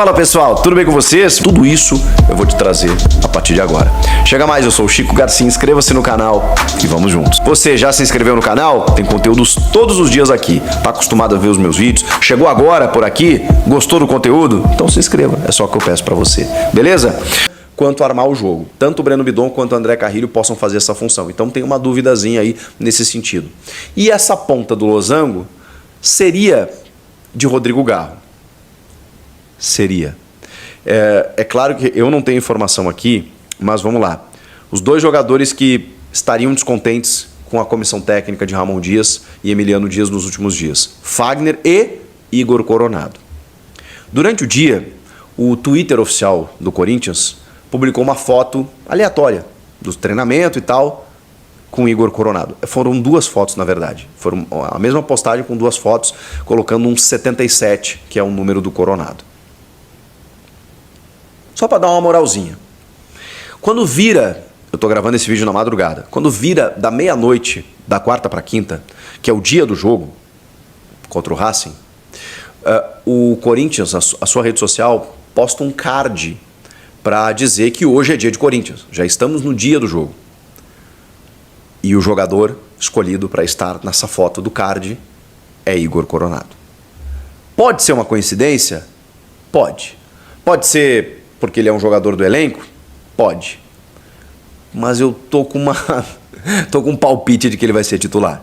Fala pessoal, tudo bem com vocês? Tudo isso eu vou te trazer a partir de agora. Chega mais, eu sou o Chico Garcia, inscreva-se no canal e vamos juntos. Você já se inscreveu no canal? Tem conteúdos todos os dias aqui. Tá acostumado a ver os meus vídeos? Chegou agora por aqui? Gostou do conteúdo? Então se inscreva, é só o que eu peço pra você, beleza? Quanto a armar o jogo, tanto o Breno Bidon quanto o André Carrilho possam fazer essa função. Então tem uma duvidazinha aí nesse sentido. E essa ponta do losango seria de Rodrigo Garro. Seria. É claro que eu não tenho informação aqui, mas vamos lá. Os dois jogadores que estariam descontentes com a comissão técnica de Ramon Dias e Emiliano Dias nos últimos dias. Fagner e Igor Coronado. Durante o dia, o Twitter oficial do Corinthians publicou uma foto aleatória do treinamento e tal com Igor Coronado. Foram duas fotos, na verdade. Foram a mesma postagem com duas fotos, colocando um 77, que é o número do Coronado. Só para dar uma moralzinha. Quando vira, eu estou gravando esse vídeo na madrugada, quando vira da meia-noite, da quarta para quinta, que é o dia do jogo contra o Racing, o Corinthians, a sua rede social, posta um card para dizer que hoje é dia de Corinthians. Já estamos no dia do jogo. E o jogador escolhido para estar nessa foto do card é Igor Coronado. Pode ser uma coincidência? Pode. Pode ser porque ele é um jogador do elenco? Pode. Mas eu tô com um palpite de que ele vai ser titular.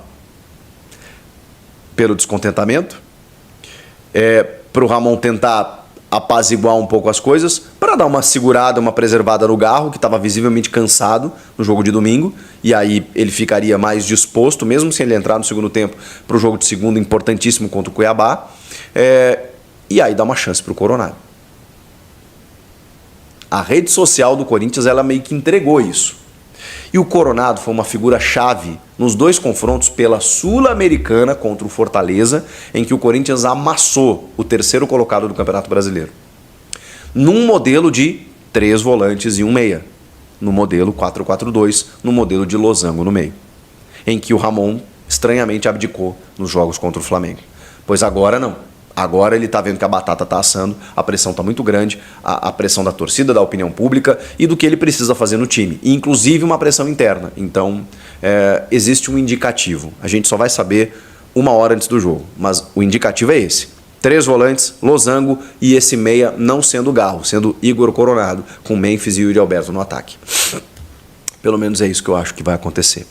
Pelo descontentamento, para o Ramon tentar apaziguar um pouco as coisas, para dar uma segurada, uma preservada no Garro, que estava visivelmente cansado no jogo de domingo, e aí ele ficaria mais disposto, mesmo sem ele entrar no segundo tempo, para o jogo de segunda importantíssimo contra o Cuiabá, e aí dá uma chance para o Coronado. A rede social do Corinthians, ela meio que entregou isso. E o Coronado foi uma figura-chave nos dois confrontos pela Sul-Americana contra o Fortaleza, em que o Corinthians amassou o terceiro colocado do Campeonato Brasileiro. Num modelo de 3 volantes e 1 meia. No modelo 4-4-2, no modelo de losango no meio. Em que o Ramon estranhamente abdicou nos jogos contra o Flamengo. Pois agora não. Agora ele está vendo que a batata está assando, a pressão está muito grande, a pressão da torcida, da opinião pública e do que ele precisa fazer no time. E, inclusive uma pressão interna. Então, existe um indicativo. A gente só vai saber 1 hora antes do jogo. Mas o indicativo é esse. 3 volantes, losango e esse meia não sendo Garro, sendo Igor Coronado, com Memphis e Yuri Alberto no ataque. Pelo menos é isso que eu acho que vai acontecer.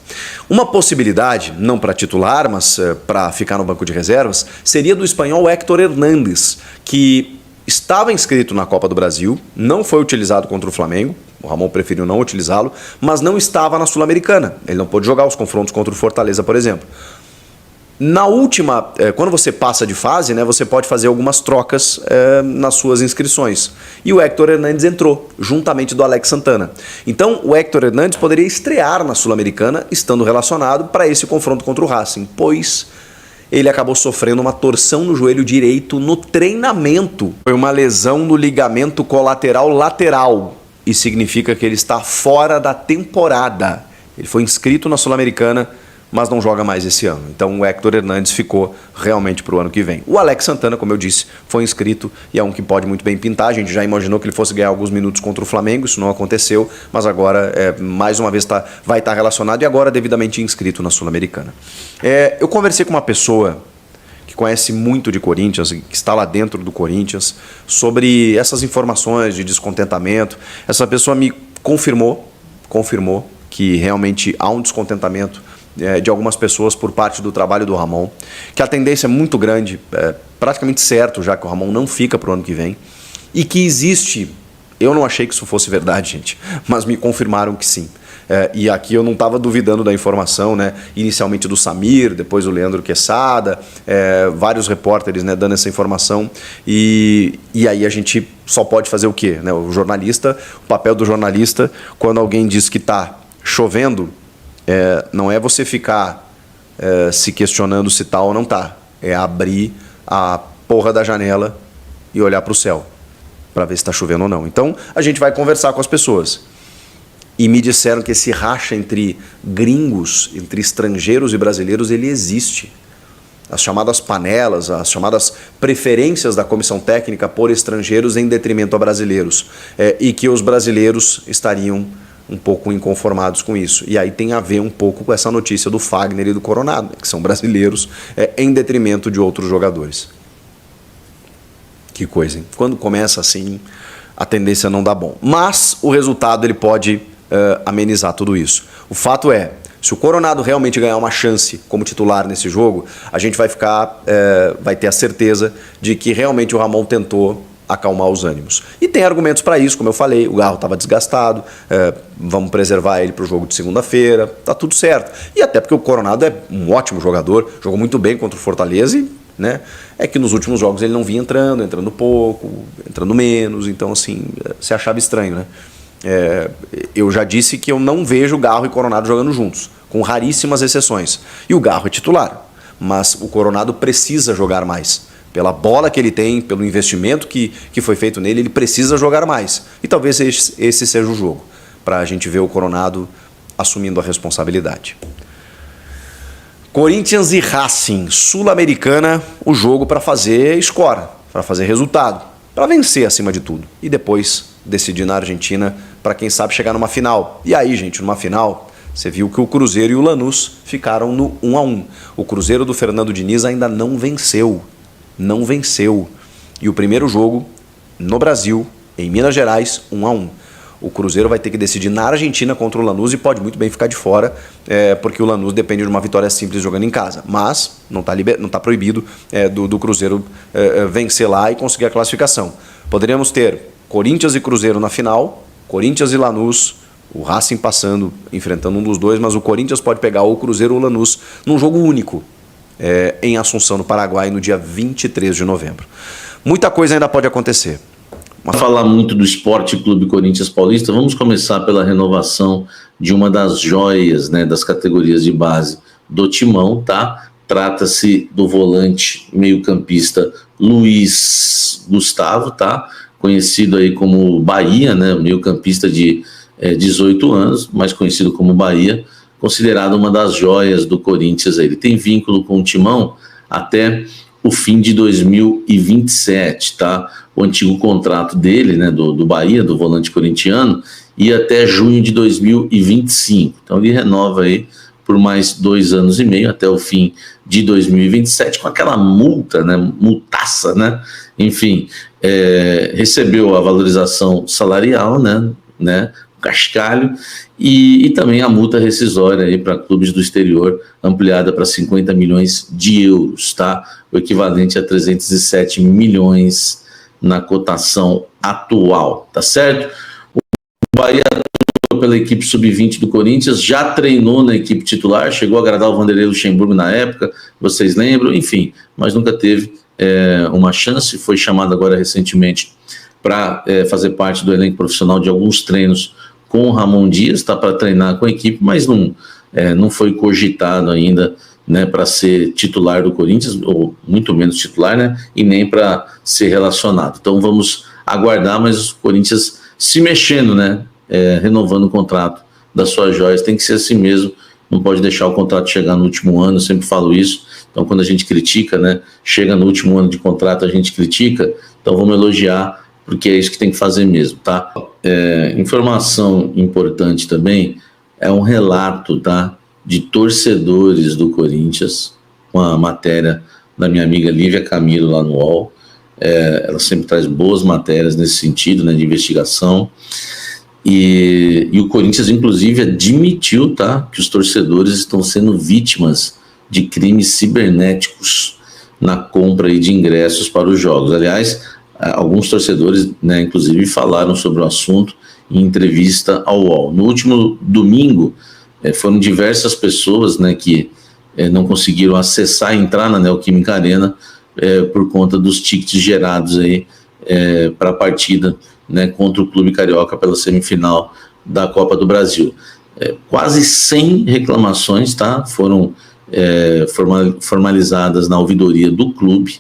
Uma possibilidade, não para titular, mas para ficar no banco de reservas, seria do espanhol Héctor Hernández, que estava inscrito na Copa do Brasil, não foi utilizado contra o Flamengo, o Ramon preferiu não utilizá-lo, mas não estava na Sul-Americana. Ele não pôde jogar os confrontos contra o Fortaleza, por exemplo. Na última, quando você passa de fase, né, você pode fazer algumas trocas nas suas inscrições. E o Héctor Hernández entrou, juntamente do Alex Santana. Então, o Héctor Hernández poderia estrear na Sul-Americana, estando relacionado para esse confronto contra o Racing, pois ele acabou sofrendo uma torção no joelho direito no treinamento. Foi uma lesão no ligamento colateral lateral, e significa que ele está fora da temporada. Ele foi inscrito na Sul-Americana, mas não joga mais esse ano. Então o Héctor Hernández ficou realmente para o ano que vem. O Alex Santana, como eu disse, foi inscrito e é um que pode muito bem pintar. A gente já imaginou que ele fosse ganhar alguns minutos contra o Flamengo, isso não aconteceu, mas agora, mais uma vez, vai estar relacionado e agora devidamente inscrito na Sul-Americana. Eu conversei com uma pessoa que conhece muito de Corinthians, que está lá dentro do Corinthians, sobre essas informações de descontentamento. Essa pessoa me confirmou que realmente há um descontentamento de algumas pessoas por parte do trabalho do Ramon, que a tendência é muito grande, praticamente certo já que o Ramon não fica para o ano que vem, e que existe, eu não achei que isso fosse verdade, gente, mas me confirmaram que sim. E aqui eu não estava duvidando da informação, né? Inicialmente do Samir, depois o Leandro Quesada, vários repórteres, né, dando essa informação, e aí a gente só pode fazer o quê? Né? O papel do jornalista, quando alguém diz que está chovendo, não é você ficar se questionando se tá ou não tá. É abrir a porra da janela e olhar para o céu para ver se está chovendo ou não. Então a gente vai conversar com as pessoas. E me disseram que esse racha entre gringos, entre estrangeiros e brasileiros, ele existe. as chamadas panelas, as chamadas preferências da comissão técnica por estrangeiros em detrimento a brasileiros, e que os brasileiros estariam um pouco inconformados com isso. E aí tem a ver um pouco com essa notícia do Fagner e do Coronado, que são brasileiros em detrimento de outros jogadores. Que coisa, hein? Quando começa assim, a tendência não dá bom. Mas o resultado ele pode amenizar tudo isso. O fato é, se o Coronado realmente ganhar uma chance como titular nesse jogo, a gente vai ter a certeza de que realmente o Ramon tentou acalmar os ânimos. E tem argumentos para isso, como eu falei, o Garro estava desgastado, vamos preservar ele para o jogo de segunda-feira, tá tudo certo. E até porque o Coronado é um ótimo jogador, jogou muito bem contra o Fortaleza e, né, é que nos últimos jogos ele não vinha entrando pouco, entrando menos, então assim, se achava estranho, né? Eu já disse que eu não vejo Garro e Coronado jogando juntos, com raríssimas exceções. E o Garro é titular, mas o Coronado precisa jogar mais. Pela bola que ele tem, pelo investimento que foi feito nele, ele precisa jogar mais. E talvez esse seja o jogo, para a gente ver o Coronado assumindo a responsabilidade. Corinthians e Racing, Sul-Americana, o jogo para fazer score, para fazer resultado, para vencer acima de tudo. E depois decidir na Argentina, para quem sabe chegar numa final. E aí, gente, numa final, você viu que o Cruzeiro e o Lanús ficaram no 1-1. O Cruzeiro do Fernando Diniz ainda não venceu. Não venceu. E o primeiro jogo no Brasil, em Minas Gerais, 1-1. O Cruzeiro vai ter que decidir na Argentina contra o Lanús e pode muito bem ficar de fora, porque o Lanús depende de uma vitória simples jogando em casa. Mas não está proibido do Cruzeiro vencer lá e conseguir a classificação. Poderíamos ter Corinthians e Cruzeiro na final, Corinthians e Lanús, o Racing passando, enfrentando um dos dois, mas o Corinthians pode pegar ou o Cruzeiro ou o Lanús num jogo único, em Assunção, no Paraguai, no dia 23 de novembro. Muita coisa ainda pode acontecer. Vamos falar muito do Esporte Clube Corinthians Paulista. Vamos começar pela renovação de uma das joias, né, das categorias de base do Timão, tá? Trata-se do volante meio-campista Luiz Gustavo, tá? Conhecido aí como Bahia, né? Meio-campista de 18 anos, mais conhecido como Bahia, considerado uma das joias do Corinthians. Ele tem vínculo com o Timão até o fim de 2027, tá? O antigo contrato dele, né, do Bahia, do volante corintiano, ia até junho de 2025. Então ele renova aí por mais 2 anos e meio, até o fim de 2027, com aquela multa, né, multaça, né? Enfim, recebeu a valorização salarial, né, cascalho, e também a multa rescisória aí para clubes do exterior, ampliada para 50 milhões de euros, tá? O equivalente a 307 milhões na cotação atual, tá certo? O Bahia atuou pela equipe sub-20 do Corinthians, já treinou na equipe titular, chegou a agradar o Vanderlei Luxemburgo na época, vocês lembram? Enfim, mas nunca teve uma chance, foi chamado agora recentemente para fazer parte do elenco profissional de alguns treinos com o Ramon Dias, está para treinar com a equipe, mas não foi cogitado ainda, né, para ser titular do Corinthians, ou muito menos titular, né, e nem para ser relacionado. Então vamos aguardar, mas o Corinthians se mexendo, né, renovando o contrato das suas joias, tem que ser assim mesmo, não pode deixar o contrato chegar no último ano, eu sempre falo isso. Então quando a gente critica, né, chega no último ano de contrato, a gente critica, então vamos elogiar, porque é isso que tem que fazer mesmo, tá? Informação importante também, é um relato, tá, de torcedores do Corinthians, uma matéria da minha amiga Lívia Camilo lá no UOL, ela sempre traz boas matérias nesse sentido, né, de investigação, e o Corinthians inclusive admitiu, tá, que os torcedores estão sendo vítimas de crimes cibernéticos na compra aí de ingressos para os jogos. Aliás, alguns torcedores, né, inclusive falaram sobre o assunto em entrevista ao UOL. No último domingo, foram diversas pessoas, né, que não conseguiram acessar e entrar na Neoquímica Arena por conta dos tickets gerados aí para a partida, né, contra o Clube Carioca pela semifinal da Copa do Brasil. Quase 100 reclamações, tá, foram formalizadas na ouvidoria do clube,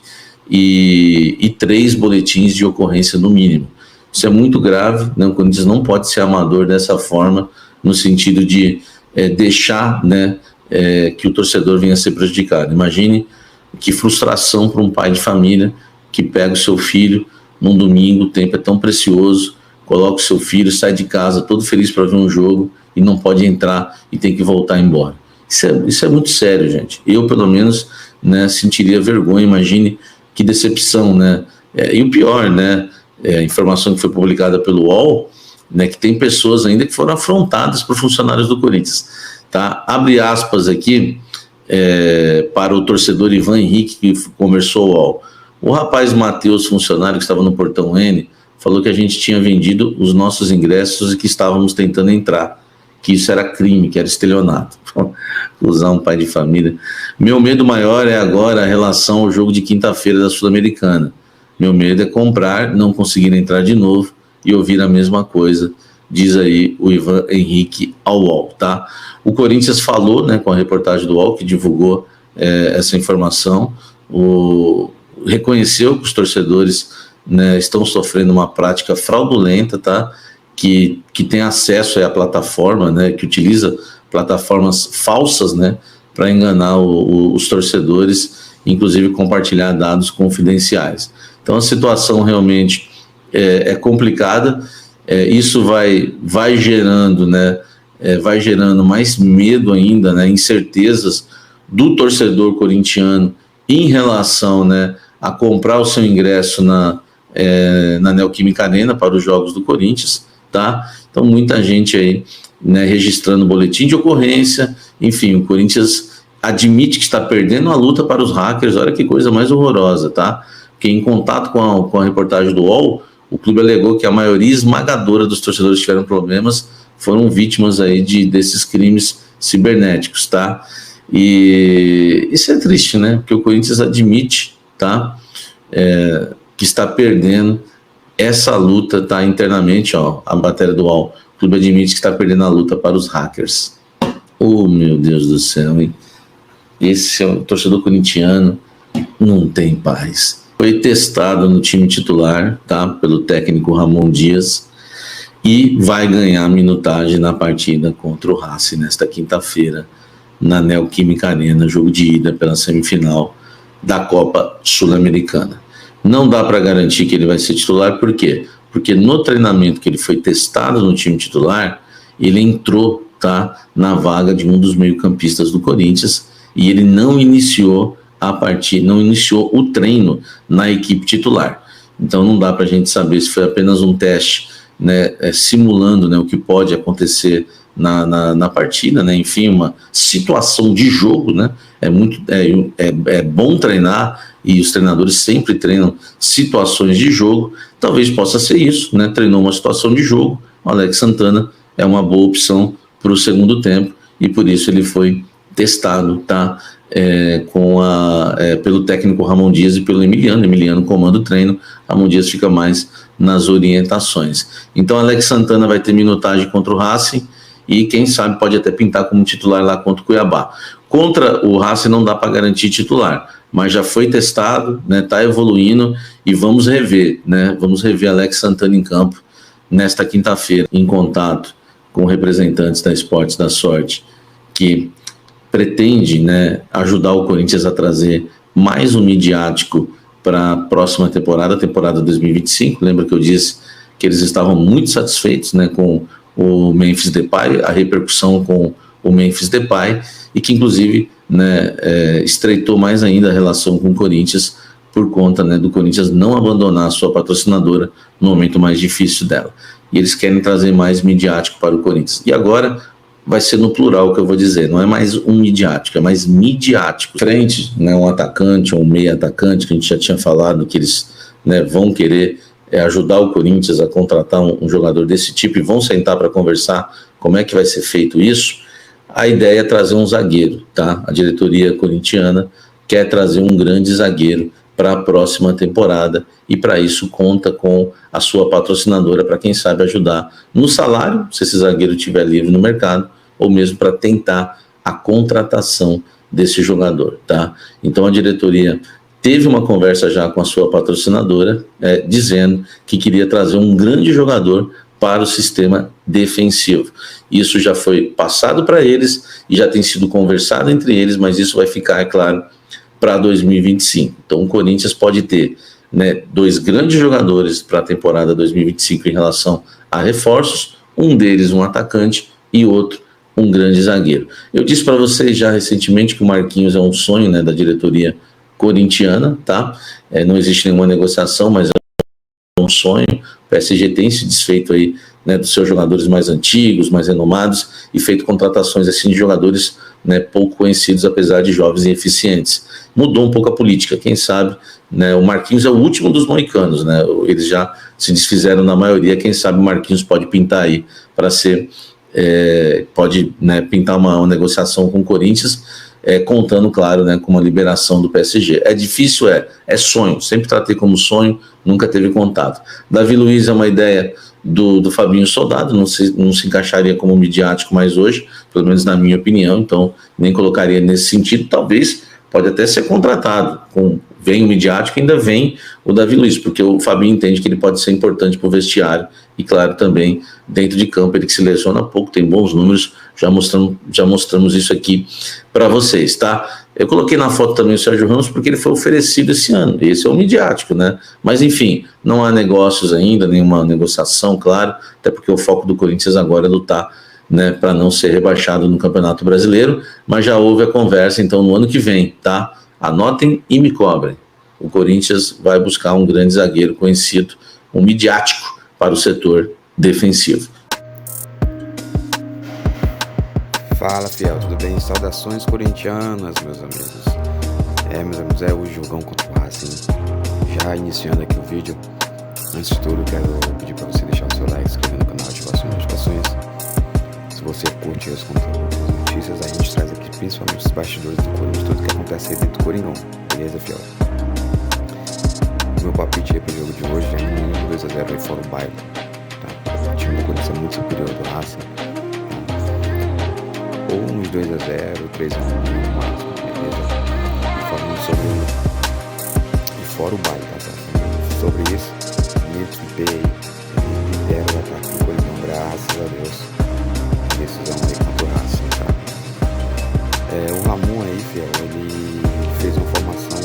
e 3 boletins de ocorrência no mínimo. Isso é muito grave, né? O Corinthians não pode ser amador dessa forma, no sentido de deixar, né, que o torcedor venha a ser prejudicado. Imagine Que frustração para um pai de família que pega o seu filho num domingo, o tempo é tão precioso, coloca o seu filho, sai de casa todo feliz para ver um jogo e não pode entrar e tem que voltar embora. Isso é muito sério, gente. Eu, pelo menos, né, sentiria vergonha. Imagine que decepção, né? E o pior, né? A informação que foi publicada pelo UOL, né, que tem pessoas ainda que foram afrontadas por funcionários do Corinthians. Tá? Abre aspas aqui para o torcedor Ivan Henrique, que conversou ao UOL. O rapaz Matheus, funcionário que estava no Portão N, falou que a gente tinha vendido os nossos ingressos e que estávamos tentando entrar, que isso era crime, que era estelionato. Usar um pai de família. Meu medo maior é agora a relação ao jogo de quinta-feira da Sul-Americana. Meu medo é comprar, não conseguir entrar de novo e ouvir a mesma coisa, diz aí o Ivan Henrique ao UOL, tá? O Corinthians falou, né, com a reportagem do UOL, que divulgou essa informação, reconheceu que os torcedores, né, estão sofrendo uma prática fraudulenta, tá? Que tem acesso à plataforma, né, que utiliza plataformas falsas, né, para enganar os torcedores, inclusive compartilhar dados confidenciais. Então a situação realmente é complicada, isso vai gerando, né, vai gerando mais medo ainda, né, incertezas do torcedor corintiano em relação, né, a comprar o seu ingresso na Neoquímica Arena para os jogos do Corinthians, tá? Então muita gente aí, né, registrando boletim de ocorrência, enfim, o Corinthians admite que está perdendo a luta para os hackers. Olha que coisa mais horrorosa, tá? Porque em contato com a reportagem do UOL, o clube alegou que a maioria esmagadora dos torcedores que tiveram problemas foram vítimas aí desses crimes cibernéticos, tá? E isso é triste, né? Porque o Corinthians admite, tá? Que está perdendo essa luta, tá? Internamente, ó, a matéria do UOL. O clube admite que está perdendo a luta para os hackers. Oh, meu Deus do céu, hein? Esse é o torcedor corintiano, não tem paz. Foi testado no time titular, tá? Pelo técnico Ramon Dias, e vai ganhar minutagem na partida contra o Racing nesta quinta-feira, na Neoquímica Arena, jogo de ida pela semifinal da Copa Sul-Americana. Não dá para garantir que ele vai ser titular, por quê? Porque no treinamento que ele foi testado no time titular, ele entrou, tá, na vaga de um dos meio-campistas do Corinthians, e ele não iniciou a partida, não iniciou o treino na equipe titular. Então não dá para a gente saber se foi apenas um teste, né, simulando, né, o que pode acontecer na partida, né, enfim, uma situação de jogo, né, é bom treinar, e os treinadores sempre treinam situações de jogo. Talvez possa ser isso, né, treinou uma situação de jogo, o Alex Santana é uma boa opção para o segundo tempo, e por isso ele foi testado, tá, pelo técnico Ramon Dias e pelo Emiliano comanda o treino, Ramon Dias fica mais nas orientações. Então Alex Santana vai ter minutagem contra o Racing, e quem sabe pode até pintar como titular lá contra o Cuiabá. Contra o Racing não dá para garantir titular, mas já foi testado, né, tá evoluindo, e vamos rever Alex Santana em campo nesta quinta-feira, em contato com representantes da Esportes da Sorte, que pretende, né, ajudar o Corinthians a trazer mais um midiático para a próxima temporada, temporada 2025. Lembra que eu disse que eles estavam muito satisfeitos, né, com o Memphis Depay, a repercussão com o Memphis Depay, e que inclusive, né, estreitou mais ainda a relação com o Corinthians por conta, né, do Corinthians não abandonar a sua patrocinadora no momento mais difícil dela. E eles querem trazer mais midiático para o Corinthians. E agora vai ser no plural que eu vou dizer, não é mais um midiático, é mais midiático. Frente, né, um atacante ou um meio atacante, que a gente já tinha falado que eles, né, vão querer ajudar o Corinthians a contratar um jogador desse tipo, e vão sentar para conversar como é que vai ser feito isso. A ideia é trazer um zagueiro, tá? A diretoria corintiana quer trazer um grande zagueiro para a próxima temporada, e para isso conta com a sua patrocinadora para, quem sabe, ajudar no salário, se esse zagueiro estiver livre no mercado, ou mesmo para tentar a contratação desse jogador, tá? Então a diretoria teve uma conversa já com a sua patrocinadora, dizendo que queria trazer um grande jogador para o sistema defensivo. Isso já foi passado para eles e já tem sido conversado entre eles, mas isso vai ficar, é claro, para 2025. Então o Corinthians pode ter, né, 2 grandes jogadores para a temporada 2025 em relação a reforços, um deles um atacante e outro um grande zagueiro. Eu disse para vocês já recentemente que o Marquinhos é um sonho, né, da diretoria corintiana, tá? Não existe nenhuma negociação, mas é um sonho. O PSG tem se desfeito aí, né, dos seus jogadores mais antigos, mais renomados, e feito contratações assim de jogadores, né, pouco conhecidos, apesar de jovens e eficientes. Mudou um pouco a política, quem sabe, né? O Marquinhos é o último dos moicanos, né? Eles já se desfizeram na maioria, quem sabe o Marquinhos pode pintar aí para ser, pode, né, pintar uma negociação com o Corinthians, contando, claro, né, com uma liberação do PSG. É difícil, é sonho, sempre tratei como sonho, nunca teve contato. Davi Luiz é uma ideia do Fabinho Soldado, não se encaixaria como midiático mais hoje, pelo menos na minha opinião, então nem colocaria nesse sentido. Talvez pode até ser contratado, vem o midiático, ainda vem o Davi Luiz, porque o Fabinho entende que ele pode ser importante para o vestiário, e claro, também dentro de campo, ele que se lesiona pouco, tem bons números, já mostramos isso aqui para vocês, tá? Eu coloquei na foto também o Sérgio Ramos, porque ele foi oferecido esse ano, esse é o midiático, né? Mas enfim, não há negócios ainda, nenhuma negociação, claro, até porque o foco do Corinthians agora é lutar, né, para não ser rebaixado no Campeonato Brasileiro, mas já houve a conversa, então, no ano que vem, tá? Anotem e me cobrem. O Corinthians vai buscar um grande zagueiro conhecido, um midiático para o setor defensivo. Fala, fiel, tudo bem? Saudações corintianas, meus amigos. Meus amigos, o jogão contra o Racing. Já iniciando aqui o vídeo, antes de tudo, quero pedir para você deixar o seu like, se inscrever no canal, ativar as notificações. Se você curte os conteúdos, as notícias, a gente traz aqui principalmente os bastidores do Corinthians, tudo que acontece aí dentro do Coringão, beleza, fiel? Meu palpite aí pro jogo de hoje é 2-0 aí fora o baile, tá? O time do Corinthians é muito superior ao do Racing, tá? Ou uns 2-0, 3-1 no máximo, beleza? E falando sobre fora o baile, tá? Falando sobre isso, Nito P aí, ele lidera o ataque do Coringão, graças a Deus. Decisão aí contra o Racing, tá? O Ramon aí, fiel, ele fez uma formação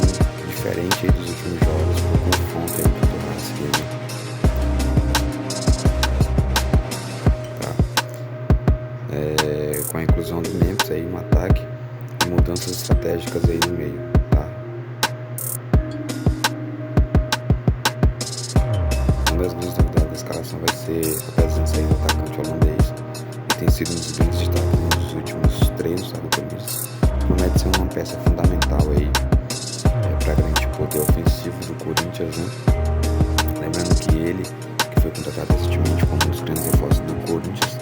diferente aí dos últimos jogos, pro confronto aí contra o Racing aí, tá? Com a inclusão do Memphis aí no ataque e mudanças estratégicas aí no meio, tá? Uma das grandes novidades da escalação vai ser a presença aí do atacante holandês, tem sido um dos grandes destaques nos últimos treinos, sabe, do Corinthians. Promete ser uma peça fundamental aí para garantir o poder ofensivo do Corinthians, né? Lembrando que ele, que foi contratado recentemente como um dos grandes reforços do Corinthians,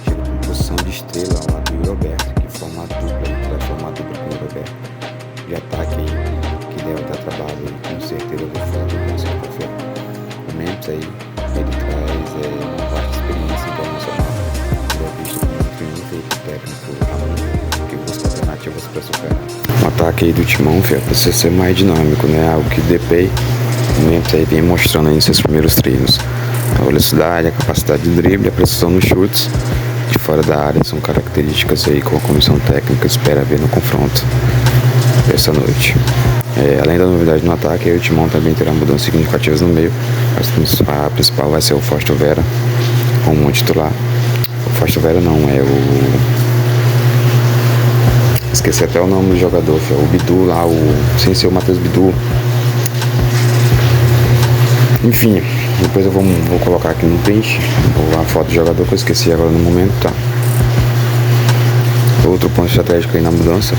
chega com posição de estrela ao lado do Yuri Alberto, que forma a dupla, vai formar a dupla com o Yuri Alberto de ataque aí, que deve dar trabalho aí, com certeza do fundo, com certeza. O Memphis aí, ele traz uma vasta experiência internacional, técnico que busca alternativas para superar. O ataque aí do Timão, filho, precisa ser mais dinâmico, né? Algo que o DP aí vem mostrando aí nos seus primeiros treinos. A velocidade, a capacidade de drible, a precisão nos chutes de fora da área são características aí que a comissão técnica espera ver no confronto essa noite. Além da novidade no ataque, aí o Timão também terá mudanças significativas no meio. A principal vai ser o Fausto Vera como um titular. O Fausto Vera não, esqueci até o nome do jogador, o Bidu lá, sem ser o Matheus Bidu. Enfim, depois eu vou colocar aqui no print a foto do jogador que eu esqueci agora no momento, tá? Outro ponto estratégico aí na mudança.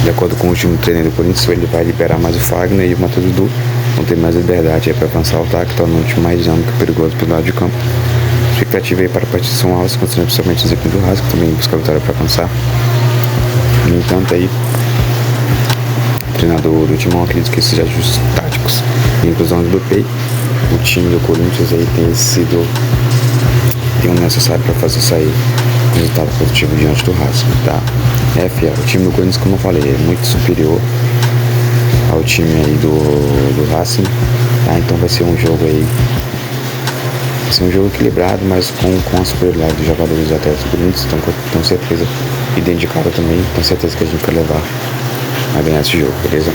De acordo com o último treino do Corinthians, ele vai liberar mais o Fagner e o Matheus Bidu vão ter mais liberdade aí para avançar o ataque, tornando o time mais dinâmico e perigoso pelo lado de campo. Expectativa aí para a partida são altas, considerando principalmente os equipes do Racing, que também busca a vitória para avançar. No entanto, aí, o treinador do Timão acredita que esses ajustes táticos e inclusão do DP, o time do Corinthians aí tem o necessário para fazer sair um resultado positivo diante do Racing, tá? Fiel, o time do Corinthians, como eu falei, é muito superior ao time aí do Racing, tá? Então vai ser um jogo aí, vai ser um jogo equilibrado, mas com a superioridade dos jogadores atletas do Corinthians, então com certeza E dentro de casa também, tenho certeza que a gente vai levar a ganhar esse jogo, beleza?